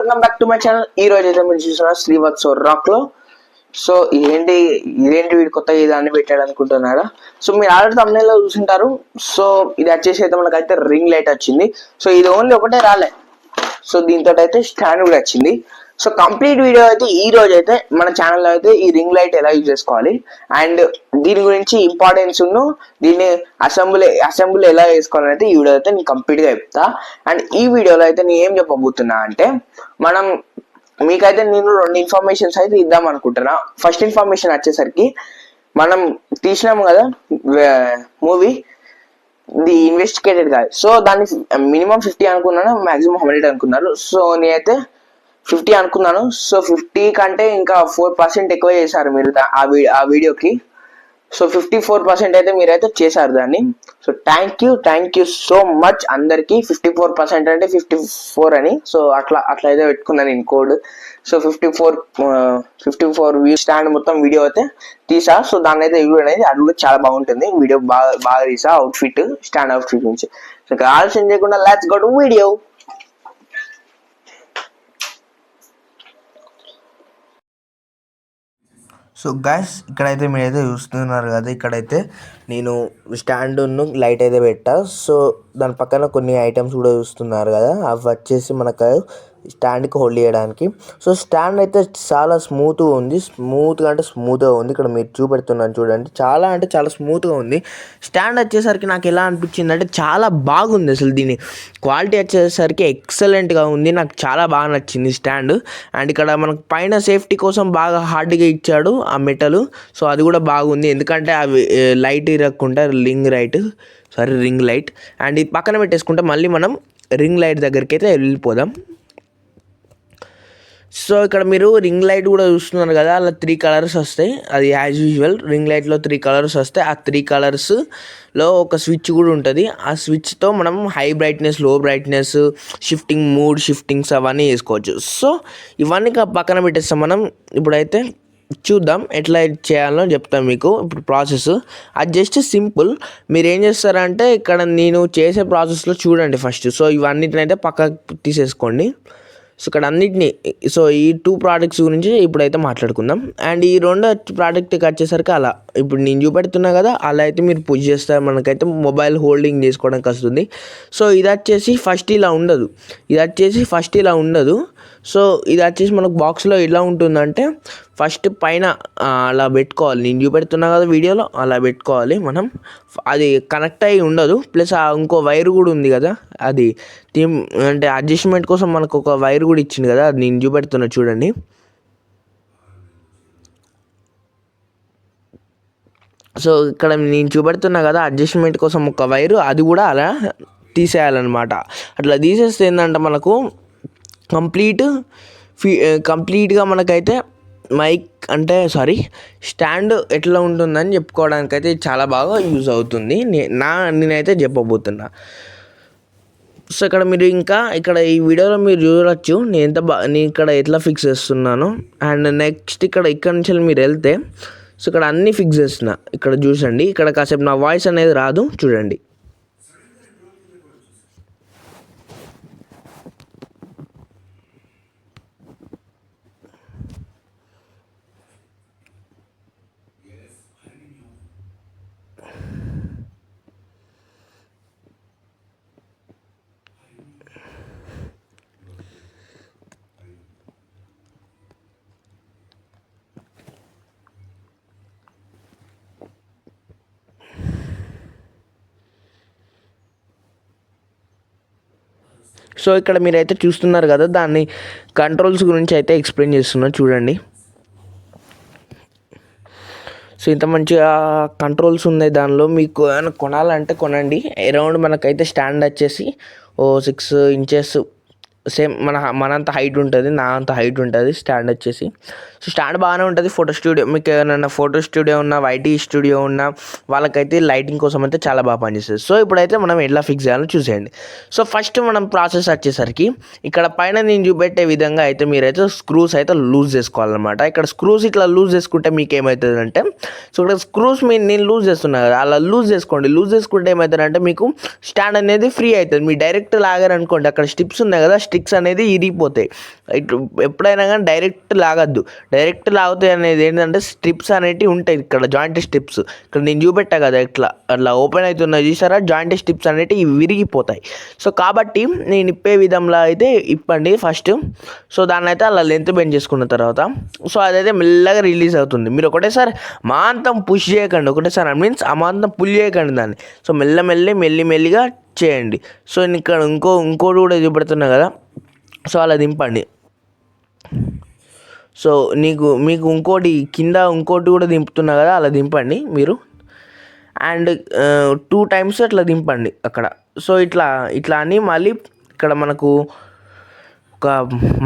Welcome back to my channel. ఈ రోజు అయితే మీరు చూస్తున్నారు శ్రీవత్స రాక్ లో. సో ఇదేంటి వీడు కొత్తగా ఇదాన్ని పెట్టాడు అనుకుంటున్నారా? సో మీరు ఆల్రెడీ thumbnail లో చూసింటారు. సో ఇది వచ్చేసి అయితే మనకైతే రింగ్ లైట్ వచ్చింది. సో ఇది ఓన్లీ ఒకటే రాలే, సో దీంతో అయితే స్టాండ్ కూడా వచ్చింది. సో కంప్లీట్ వీడియో అయితే ఈ రోజు అయితే మన ఛానల్లో అయితే ఈ రింగ్ లైట్ ఎలా యూజ్ చేసుకోవాలి అండ్ దీని గురించి ఇంపార్టెన్స్ ఉన్న దీన్ని అసెంబ్లీ ఎలా చేసుకోవాలని అయితే ఈ వీడియో అయితే నేను కంప్లీట్గా చెప్తా. అండ్ ఈ వీడియోలో అయితే నేను ఏం చెప్పబోతున్నా అంటే మీకైతే నేను 2 ఇన్ఫర్మేషన్స్ అయితే ఇద్దాం అనుకుంటున్నా. ఫస్ట్ ఇన్ఫర్మేషన్ వచ్చేసరికి మనం తీసినాము కదా మూవీ ది ఇన్వెస్టిగేటెడ్ గా. సో దాన్ని మినిమం 50 అనుకున్నాను, మాక్సిమం 100 అనుకున్నారు. సో నేనైతే 50 అనుకున్నాను. సో 50 కంటే ఇంకా 4% ఎక్కువ చేశారు మీరు ఆ వీడియోకి. సో 54% అయితే మీరైతే చేశారు దాన్ని. So thank you so much అందరికి. 54% అంటే 54 అని. సో అట్లా అయితే పెట్టుకున్నాను నేను కోడ్. సో 54 వ్యూ స్టాండ్ మొత్తం వీడియో అయితే తీసా. సో దాన్ని అయితే వీడియో అనేది అది కూడా చాలా బాగుంటుంది. వీడియో బాగా తీసా, అవుట్ఫిట్ స్టాండ్ అవుట్ఫిట్ నుంచి. సో ఆలస్యం చేయకుండా let's go to video. So guys ఇక్కడైతే మీరైతే చూస్తున్నారు కదా, ఇక్కడైతే నేను స్టాండ్ లైట్ అయితే పెట్టా. సో దాని పక్కన కొన్ని ఐటమ్స్ కూడా చూస్తున్నారు కదా, అవి వచ్చేసి మనకు స్టాండ్కి హోల్డ్ చేయడానికి. సో స్టాండ్ అయితే చాలా స్మూత్గా ఉంది, స్మూత్గా ఉంది. ఇక్కడ మీరు చూపెడుతున్నాను చూడండి, చాలా స్మూత్గా ఉంది. స్టాండ్ వచ్చేసరికి నాకు ఎలా అనిపించింది అంటే చాలా బాగుంది. అసలు దీని క్వాలిటీ వచ్చేసరికి ఎక్సలెంట్గా ఉంది, నాకు చాలా బాగా నచ్చింది స్టాండ్. అండ్ ఇక్కడ మనకు పైన సేఫ్టీ కోసం బాగా హార్డ్గా ఇచ్చాడు ఆ మెటల్. సో అది కూడా బాగుంది, ఎందుకంటే అవి లైట్ ఇరగకుండా రింగ్ లైట్. అండ్ ఇది పక్కన పెట్టేసుకుంటే మళ్ళీ మనం రింగ్ లైట్ దగ్గరికి అయితే వెళ్ళిపోదాం. సో ఇక్కడ మీరు రింగ్ లైట్ కూడా చూస్తున్నారు కదా, అలా 3 కలర్స్ వస్తాయి. అది యాజ్ యూజువల్ రింగ్ లైట్లో 3 కలర్స్ వస్తాయి. ఆ 3 కలర్స్లో ఒక స్విచ్ కూడా ఉంటుంది. ఆ స్విచ్తో మనం హై బ్రైట్నెస్, లో బ్రైట్నెస్, షిఫ్టింగ్, మూడ్ షిఫ్టింగ్స్ అవన్నీ చేసుకోవచ్చు. సో ఇవన్నీ పక్కన పెట్టేస్తాం మనం. ఇప్పుడైతే చూద్దాం ఎట్లా చేయాలో చెప్తాం మీకు. ఇప్పుడు ప్రాసెస్ అది జస్ట్ సింపుల్. మీరు ఏం చేస్తారంటే ఇక్కడ నేను చేసే ప్రాసెస్లో చూడండి ఫస్ట్. సో ఇవన్నిటినైతే పక్కకు తీసేసుకోండి. సో ఇక్కడ అన్నిటినీ, సో ఈ 2 ప్రోడక్ట్స్ గురించి ఇప్పుడైతే మాట్లాడుకుందాం. అండ్ ఈ 2 ప్రోడక్ట్కి వచ్చేసరికి అలా ఇప్పుడు నేను చూపెడుతున్నా కదా, అలా అయితే మీరు పుష్ చేస్తారు, మనకైతే మొబైల్ హోల్డింగ్ చేసుకోవడానికి వస్తుంది. సో ఇది వచ్చేసి ఫస్ట్ ఇలా ఉండదు. సో ఇది వచ్చేసి మనకు బాక్స్లో ఎలా ఉంటుందంటే, ఫస్ట్ పైన అలా పెట్టుకోవాలి. నేను చూపెడుతున్నా కదా వీడియోలో, అలా పెట్టుకోవాలి మనం. అది కనెక్ట్ అయ్యి ఉండదు. ప్లస్ ఇంకో వైర్ కూడా ఉంది కదా, అది అంటే అడ్జస్ట్మెంట్ కోసం మనకు ఒక వైర్ కూడా ఇచ్చింది కదా, అది నేను చూపెడుతున్నా చూడండి. సో ఇక్కడ నేను చూపెడుతున్నా కదా అడ్జస్ట్మెంట్ కోసం ఒక వైరు, అది కూడా అలా తీసేయాలన్నమాట. అట్లా తీసేస్తే ఏంటంటే మనకు కంప్లీట్గా మనకైతే స్టాండ్ ఎట్లా ఉంటుందని చెప్పుకోవడానికైతే చాలా బాగా యూజ్ అవుతుంది. నేనైతే చెప్పబోతున్నా. సో ఇక్కడ మీరు ఇక్కడ ఈ వీడియోలో మీరు చూడవచ్చు నేను ఇక్కడ ఎట్లా ఫిక్స్ చేస్తున్నాను. అండ్ నెక్స్ట్ ఇక్కడ నుంచి మీరు వెళ్తే, సో ఇక్కడ అన్నీ ఫిక్స్ చేస్తున్నా. ఇక్కడ చూసండి, ఇక్కడ కాసేపు నా వాయిస్ అనేది రాదు చూడండి. సో ఇక్కడ మీరైతే చూస్తున్నారు కదా, దాన్ని కంట్రోల్స్ గురించి అయితే ఎక్స్ప్లెయిన్ చేస్తున్నా చూడండి. సో ఇంత మంచిగా కంట్రోల్స్ ఉన్నాయి దానిలో. మీకు ఏమైనా కొనాలంటే కొనండి. అరౌండ్ మనకైతే స్టాండ్ వచ్చేసి 6 ఇంచెస్ సేమ్ మనంత హైట్ ఉంటుంది, నా అంత హైట్ ఉంటుంది స్టాండ్ వచ్చేసి. సో స్టాండ్ బాగానే ఉంటుంది. ఫోటో స్టూడియో, మీకు ఏమైనా ఫోటో స్టూడియో ఉన్నా, వైటీ స్టూడియో ఉన్నా వాళ్ళకైతే లైటింగ్ కోసం అయితే చాలా బాగా పనిచేస్తుంది. సో ఇప్పుడైతే మనం ఎలా ఫిక్స్ చేయాలో చూసేయండి. సో ఫస్ట్ మనం ప్రాసెస్ వచ్చేసరికి ఇక్కడ పైన నేను చూపెట్టే విధంగా అయితే మీరైతే స్క్రూస్ అయితే లూజ్ చేసుకోవాలన్నమాట. ఇక్కడ స్క్రూస్ ఇట్లా లూజ్ చేసుకుంటే మీకు ఏమవుతుందంటే, సో ఇక్కడ స్క్రూస్ నేను లూజ్ చేస్తున్నా కదా, అలా లూజ్ చేసుకోండి. లూజ్ చేసుకుంటే ఏమవుతుందంటే మీకు స్టాండ్ అనేది ఫ్రీ అవుతుంది. మీరు డైరెక్ట్ లాగారనుకోండి, అక్కడ స్టిప్స్ ఉన్నాయి కదా, స్టిక్స్ అనేది ఇరిగిపోతాయి. ఇటు ఎప్పుడైనా కానీ డైరెక్ట్ లాగద్దు. డైరెక్ట్ లాగుతాయి అనేది ఏంటంటే స్ట్రిప్స్ అనేటివి ఉంటాయి ఇక్కడ, జాయింట్ స్ట్రిప్స్. ఇక్కడ నేను చూపెట్టా కదా ఇట్లా అట్లా ఓపెన్ అవుతున్నాయి చూసారా, జాయింట్ స్ట్రిప్స్ అనేటివి విరిగిపోతాయి. సో కాబట్టి నేను ఇప్పే విధంలో అయితే ఇప్పండి ఫస్ట్. సో దాన్ని అయితే అలా లెంత్ బెండ్ చేసుకున్న తర్వాత సో అదైతే మెల్లగా రిలీజ్ అవుతుంది. మీరు ఒకటేసారి అమాంతం పుష్ చేయకండి, ఒకటేసారి మీన్స్ అమాంతం పుల్ చేయకండి దాన్ని. సో మెల్లిగా చేయండి. సో నేను ఇక్కడ ఇంకోటి కూడా చూపెడుతున్నా కదా, సో అలా దింపండి. సో మీకు ఇంకోటి కూడా దింపుతున్నా కదా, అలా దింపండి మీరు. అండ్ 2 times అట్లా దింపండి అక్కడ. సో ఇట్లా అని మళ్ళీ ఇక్కడ మనకు ఒక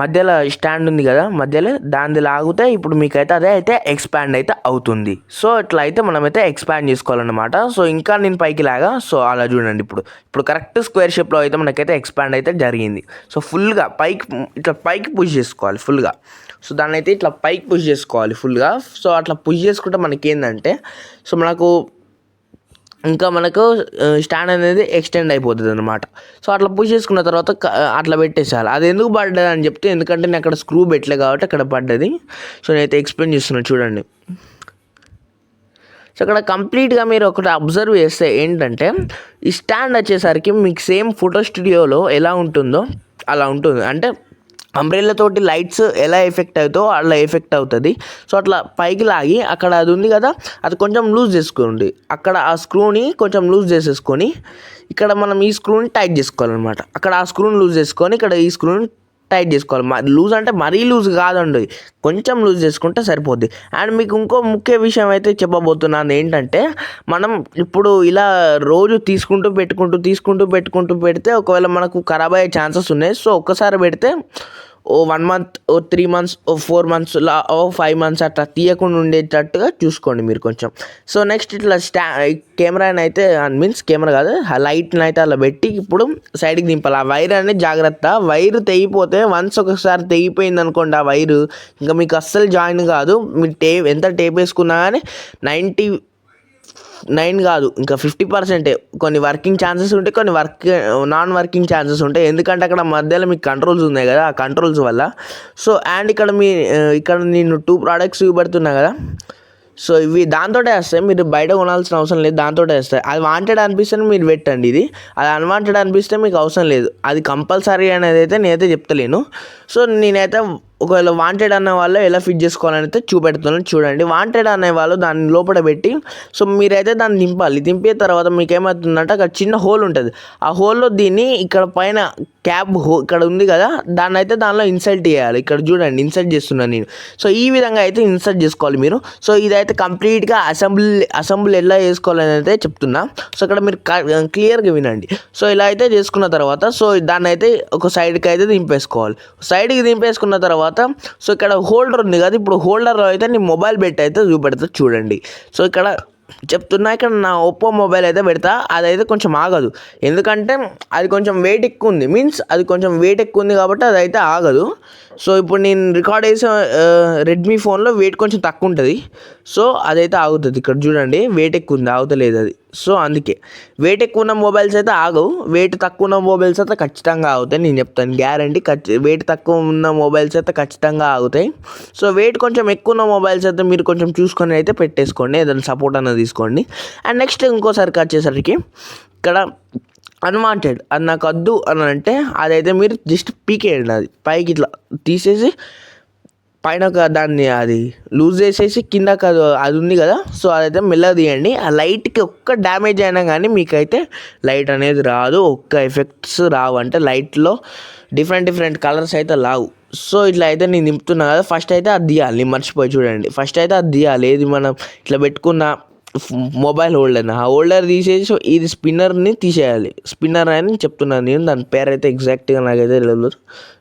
మధ్యలో స్టాండ్ ఉంది కదా, మధ్యలో దాన్ని లాగితే ఇప్పుడు మీకైతే అదే అయితే ఎక్స్పాండ్ అయితే అవుతుంది. సో ఇట్లా అయితే మనమైతే ఎక్స్పాండ్ చేసుకోవాలన్నమాట. సో ఇంకా నేను పైకి లాగా, సో అలా చూడండి. ఇప్పుడు కరెక్ట్ స్క్వేర్ షేప్లో అయితే మనకైతే ఎక్స్పాండ్ అయితే జరిగింది. సో ఫుల్గా పైకి పుష్ చేసుకోవాలి ఫుల్గా. సో దాన్ని అయితే ఇట్లా పైకి పుష్ చేసుకోవాలి ఫుల్గా. సో అట్లా పుష్ చేసుకుంటే మనకి ఏంటంటే సో మనకు స్టాండ్ అనేది ఎక్స్టెండ్ అయిపోతుంది అనమాట. సో అట్లా పుష్ చేసుకున్న తర్వాత అట్లా పెట్టేసేయాలి. అది ఎందుకు పడ్డది అని చెప్తే, ఎందుకంటే నేను అక్కడ స్క్రూ పెట్టలే కాబట్టి అక్కడ పడ్డది. సో నేనైతే ఎక్స్ప్లెయిన్ చేస్తున్నాను చూడండి. సో అక్కడ కంప్లీట్గా మీరు ఒకటి అబ్జర్వ్ చేస్తే ఏంటంటే ఈ స్టాండ్ వచ్చేసరికి మీకు సేమ్ ఫోటో స్టూడియోలో ఎలా ఉంటుందో అలా ఉంటుంది. అంటే అంబ్రెల్లా తోటి లైట్స్ ఎలా ఎఫెక్ట్ అవుతాయో అలా ఎఫెక్ట్ అవుతుంది. సో అట్లా పైకి లాగి అక్కడ అది ఉంది కదా, అది కొంచెం లూజ్ చేసుకోండి. అక్కడ ఆ స్క్రూని కొంచెం లూజ్ చేసేసుకొని ఇక్కడ మనం ఈ స్క్రూని టైట్ చేసుకోవాలన్నమాట. అక్కడ ఆ స్క్రూని లూజ్ చేసుకొని ఇక్కడ ఈ స్క్రూని టైట్ చేసుకోవాలి. లూజ్ అంటే మరీ లూజ్ కాదండి, కొంచెం లూజ్ చేసుకుంటే సరిపోద్ది. అండ్ మీకు ఇంకో ముఖ్య విషయం అయితే చెప్పబోతున్నాను ఏంటంటే, మనం ఇప్పుడు ఇలా రోజు తీసుకుంటూ పెట్టుకుంటూ పెడితే ఒకవేళ మనకు ఖరాబ్ అయ్యే ఛాన్సెస్ ఉన్నాయి. సో ఒక్కసారి పెడితే 1 month 3 months 4 months 5 months అట్లా తీయకుండా ఉండేటట్టుగా చూసుకోండి మీరు కొంచెం. సో నెక్స్ట్ ఇట్లా కెమెరాని అయితే మీన్స్ కెమెరా కాదు, లైట్ని అయితే అలా పెట్టి ఇప్పుడు సైడ్కి దింపాలి. ఆ వైర్ అనేది జాగ్రత్త, వైర్ తెగిపోతే ఒకసారి తెగిపోయింది అనుకోండి ఆ వైరు, ఇంకా మీకు అస్సలు జాయిన్ కాదు. మీరు ఎంత టేప్ వేసుకున్నా కానీ 99 కాదు ఇంకా 50% కొన్ని వర్కింగ్ ఛాన్సెస్ ఉంటాయి, కొన్ని నాన్ వర్కింగ్ ఛాన్సెస్ ఉంటాయి. ఎందుకంటే అక్కడ మధ్యలో మీకు కంట్రోల్స్ ఉన్నాయి కదా, ఆ కంట్రోల్స్ వల్ల. సో అండ్ ఇక్కడ నేను 2 products చూపెడుతున్నా కదా, సో ఇవి దాంతోటే వస్తాయి, మీరు బయట కొనాల్సిన అవసరం లేదు, దాంతోటే వస్తాయి. అది వాంటెడ్ అనిపిస్తే మీరు పెట్టండి, అది అన్వాంటెడ్ అనిపిస్తే మీకు అవసరం లేదు. అది కంపల్సరీ అనేది అయితే నేనైతే చెప్తలేను. సో నేనైతే ఒకవేళ వాంటెడ్ అనే వాళ్ళు ఎలా ఫిట్ చేసుకోవాలని అయితే చూపెడుతున్నాను చూడండి. వాంటెడ్ అనే వాళ్ళు దాన్ని లోపల పెట్టి సో మీరైతే దాన్ని దింపిన తర్వాత మీకు ఏమవుతుందంటే అక్కడ చిన్న హోల్ ఉంటుంది. ఆ హోల్లో దీన్ని ఇక్కడ పైన క్యాప్ ఇక్కడ ఉంది కదా, దానిలో ఇన్సర్ట్ చేయాలి. ఇక్కడ చూడండి ఇన్సర్ట్ చేస్తున్నాను నేను. సో ఈ విధంగా అయితే ఇన్సర్ట్ చేసుకోవాలి మీరు. సో ఇదైతే కంప్లీట్గా అసెంబుల్ ఎలా చేసుకోవాలని అయితే చెప్తున్నా. సో ఇక్కడ మీరు క్లియర్గా వినండి. సో ఇలా అయితే చేసుకున్న తర్వాత సో దాన్ని అయితే ఒక సైడ్కి అయితే దింపేసుకోవాలి. సైడ్కి దింపేసుకున్న తర్వాత సో ఇక్కడ హోల్డర్ ఉంది కదా, ఇప్పుడు హోల్డర్లో అయితే నీ మొబైల్ పెట్టి అయితే చూపెడతా చూడండి. సో ఇక్కడ చెప్తున్నా, ఇక్కడ నా ఒప్పో మొబైల్ అయితే పెడతా, అదైతే కొంచెం ఆగదు. ఎందుకంటే అది కొంచెం వెయిట్ ఎక్కువ ఉంది, కాబట్టి అదైతే ఆగదు. సో ఇప్పుడు నేను రికార్డ్ చేసే రెడ్మీ ఫోన్లో వెయిట్ కొంచెం తక్కువ ఉంటుంది, సో అదైతే ఆగుతుంది. ఇక్కడ చూడండి వెయిట్ ఎక్కువ ఉంది, ఆగుతలేదు అది. సో అందుకే వెయిట్ ఎక్కువ ఉన్న మొబైల్స్ అయితే ఆగవు, వెయిట్ తక్కువ ఉన్న మొబైల్స్ అయితే ఖచ్చితంగా ఆగుతాయి. నేను చెప్తాను గ్యారంటీ, వెయిట్ తక్కువ ఉన్న మొబైల్స్ అయితే ఖచ్చితంగా ఆగుతాయి. సో వెయిట్ కొంచెం ఎక్కువ ఉన్న మొబైల్స్ అయితే మీరు కొంచెం చూసుకొని అయితే పెట్టేసుకోండి, ఏదైనా సపోర్ట్ అన్నది తీసుకోండి. అండ్ నెక్స్ట్ ఇంకోసారికి వచ్చేసరికి ఇక్కడ అన్వాంటెడ్ అది నాకు వద్దు అని అంటే అదైతే మీరు జస్ట్ పీకేయండి, అది పైకి ఇట్లా తీసేసి పైన దాన్ని అది లూజ్ చేసేసి కిందకి అది ఉంది కదా, సో అదైతే మెల్లగా తీయండి. ఆ లైట్కి ఒక్క డ్యామేజ్ అయినా కానీ మీకైతే లైట్ అనేది రాదు, ఒక్క ఎఫెక్ట్స్ రావు. అంటే లైట్లో డిఫరెంట్ కలర్స్ అయితే రావు. సో ఇట్లా అయితే నేను దింపుతున్నా కదా, ఫస్ట్ అయితే అది తీయాలి. నేను మర్చిపోయి చూడండి, ఫస్ట్ అయితే అది తీయాలి. ఏది మనం ఇట్లా పెట్టుకున్న మొబైల్ హోల్డర్, ఆ హోల్డర్ తీసేసి ఇది స్పిన్నర్ని తీసేయాలి. స్పిన్నర్ అని చెప్తున్నాను నేను, దాని పేరు అయితే ఎగ్జాక్ట్గా నాకైతే తెలియదు.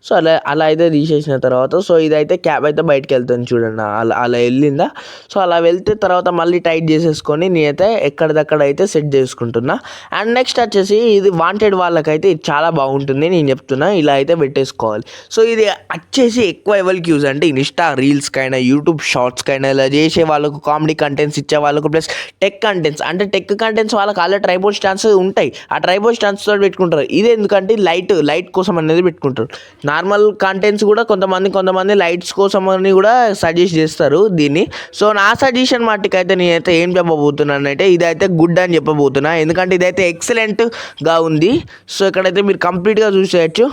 సో అలా అయితే తీసేసిన తర్వాత సో ఇదైతే క్యాప్ అయితే బయటకు వెళ్తుంది చూడండి, అలా వెళ్ళిందా. సో అలా వెళ్తే తర్వాత మళ్ళీ టైట్ చేసేసుకొని నేనైతే ఎక్కడిదక్కడ అయితే సెట్ చేసుకుంటున్నా. అండ్ నెక్స్ట్ వచ్చేసి ఇది వాంటెడ్ వాళ్ళకైతే ఇది చాలా బాగుంటుంది, నేను చెప్తున్నా ఇలా అయితే పెట్టేసుకోవాలి. సో ఇది వచ్చేసి ఎక్కువ ఎవరికి యూజ్ అంటే ఇన్స్టా రీల్స్కైనా యూట్యూబ్ షార్ట్స్కైనా ఇలా చేసే వాళ్ళకు, కామెడీ కంటెంట్స్ ఇచ్చే వాళ్ళకు, ప్లస్ టెక్ కంటెంట్స్, అంటే టెక్ కంటెంట్స్ వాళ్ళకి ఆల్రెడీ ట్రైపోడ్ స్టాండ్స్ ఉంటాయి, ఆ ట్రైపోడ్ స్టాండ్స్ తోటి పెట్టుకుంటారు. ఇది ఎందుకంటే లైట్ కోసం అనేది పెట్టుకుంటారు. నార్మల్ కంటెంట్స్ కూడా కొంతమంది లైట్స్ కోసం అని కూడా సజెస్ట్ చేస్తారు దీన్ని. సో నా సజెషన్ మట్టుకైతే నేనైతే ఏం చెప్పబోతున్నాను అంటే ఇదైతే గుడ్ అని చెప్పబోతున్నా, ఎందుకంటే ఇదైతే ఎక్సలెంట్గా ఉంది. సో ఇక్కడైతే మీరు కంప్లీట్గా చూసేయచ్చు.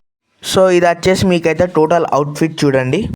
సో ఇది వచ్చేసి మీకైతే టోటల్ అవుట్ఫిట్ చూడండి.